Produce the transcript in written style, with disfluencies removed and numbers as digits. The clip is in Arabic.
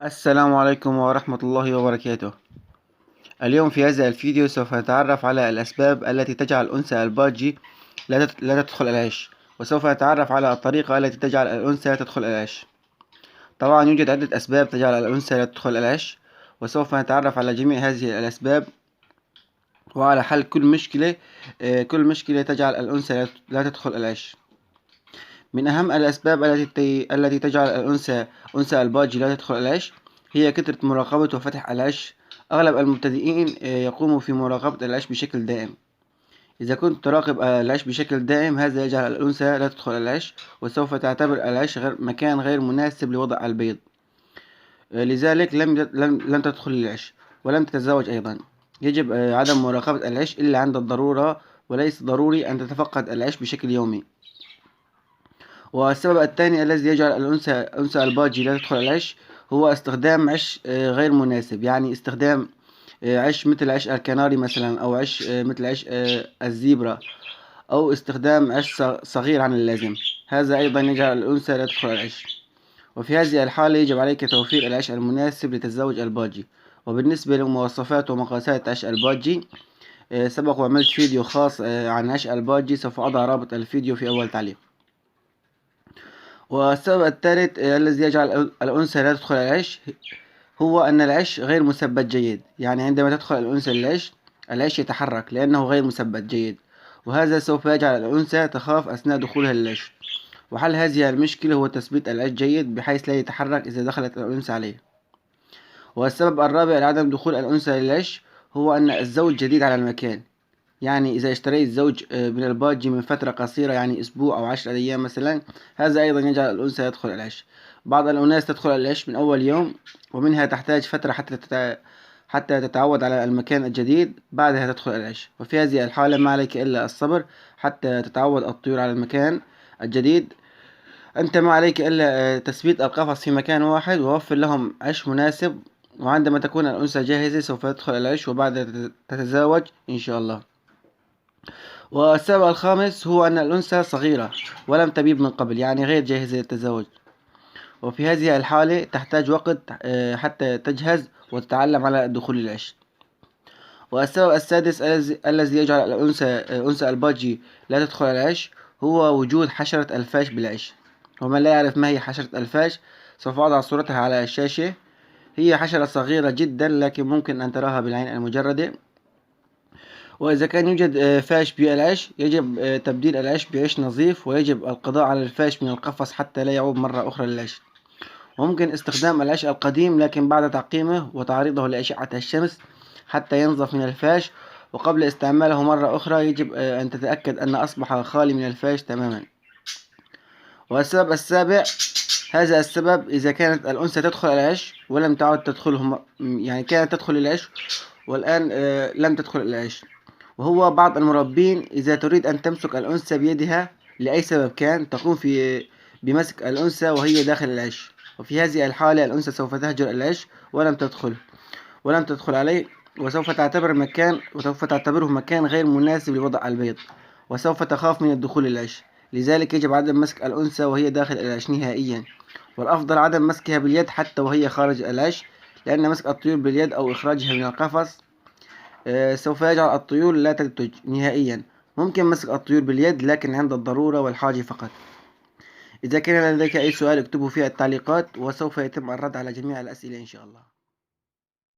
السلام عليكم ورحمة الله وبركاته. اليوم في هذا الفيديو سوف نتعرف على الأسباب التي تجعل الأنثى الباجي لا تدخل العش، وسوف نتعرف على الطريقة التي تجعل الأنثى تدخل العش. طبعا يوجد عدة أسباب تجعل الأنثى لا تدخل العش، وسوف نتعرف على جميع هذه الأسباب وعلى حل كل مشكلة تجعل الأنثى لا تدخل العش. من أهم الأسباب التي تجعل أنثى الباجي لا تدخل العش هي كثرة مراقبة وفتح العش. أغلب المبتدئين يقوموا في مراقبة العش بشكل دائم. إذا كنت تراقب العش بشكل دائم، هذا يجعل الأنثى لا تدخل العش، وسوف تعتبر العش مكان غير مناسب لوضع البيض. لذلك لم تدخل العش ولم تتزوج أيضا. يجب عدم مراقبة العش إلا عند الضرورة، وليس ضروري أن تتفقد العش بشكل يومي. والسبب الثاني الذي يجعل أنثى الباجي لا تدخل العش هو استخدام عش غير مناسب، يعني استخدام عش مثل عش الكناري مثلا، أو عش مثل عش الزيبرا، أو استخدام عش صغير عن اللازم. هذا أيضا يجعل الأنثى لا تدخل العش. وفي هذه الحالة يجب عليك توفير العش المناسب لتزوج الباجي. وبالنسبة لمواصفات ومقاسات عش الباجي، سبق وعملت فيديو خاص عن عش الباجي، سوف أضع رابط الفيديو في أول تعليق. والسبب الثالث الذي يجعل الأنثى لا تدخل العش هو أن العش غير مثبت جيد. يعني عندما تدخل الأنثى العش يتحرك لأنه غير مثبت جيد، وهذا سوف يجعل الأنثى تخاف أثناء دخولها للعش. وحل هذه المشكلة هو تثبيت العش جيد بحيث لا يتحرك إذا دخلت الأنثى عليه. والسبب الرابع لعدم دخول الأنثى للعش هو أن الزوج جديد على المكان. يعني إذا اشتريت زوج من الباجي من فترة قصيرة، يعني أسبوع أو 10 أيام مثلا، هذا أيضا يجعل الأنثى يدخل العش. بعض الأناس تدخل العش من أول يوم، ومنها تحتاج فترة حتى تتعود على المكان الجديد، بعدها تدخل العش. وفي هذه الحالة ما عليك إلا الصبر حتى تتعود الطيور على المكان الجديد. أنت ما عليك إلا تثبيت القفص في مكان واحد ووفر لهم عش مناسب، وعندما تكون الأنثى جاهزة سوف تدخل العش وبعدها تتزاوج إن شاء الله. والسبب الخامس هو أن الأنثى صغيرة ولم تبيض من قبل، يعني غير جاهزة للتزاوج، وفي هذه الحالة تحتاج وقت حتى تجهز وتتعلم على دخول العش. والسبب السادس الذي يجعل أنثى الباجي لا تدخل العش هو وجود حشرة الفاش بالعش. ومن لا يعرف ما هي حشرة الفاش، سوف أضع صورتها على الشاشة. هي حشرة صغيرة جدا، لكن ممكن أن تراها بالعين المجردة. وإذا كان يوجد فاش بالعش، يجب تبديل العش بعش نظيف، ويجب القضاء على الفاش من القفص حتى لا يعود مرة أخرى للعش. وممكن استخدام العش القديم لكن بعد تعقيمه وتعريضه لأشعة الشمس حتى ينظف من الفاش، وقبل استعماله مرة أخرى يجب أن تتأكد أن أصبح خالي من الفاش تماما. والسبب السابع، هذا السبب إذا كانت الأنثى تدخل العش ولم تعد تدخله، يعني كانت تدخل العش والآن لم تدخل العش. وهو بعض المربين إذا تريد أن تمسك الأنثى بيدها لأي سبب كان، تقوم بمسك الأنثى وهي داخل العش. وفي هذه الحالة الأنثى سوف تهجر العش ولم تدخل عليه، وسوف تعتبره مكان غير مناسب لوضع البيض، وسوف تخاف من الدخول للعش. لذلك يجب عدم مسك الأنثى وهي داخل العش نهائيا، والأفضل عدم مسكها باليد حتى وهي خارج العش، لأن مسك الطيور باليد أو إخراجها من القفص سوف يجعل الطيور لا تنتج نهائيا. ممكن مسك الطيور باليد لكن عند الضرورة والحاجة فقط. إذا كان لديك أي سؤال اكتبه في التعليقات، وسوف يتم الرد على جميع الأسئلة إن شاء الله.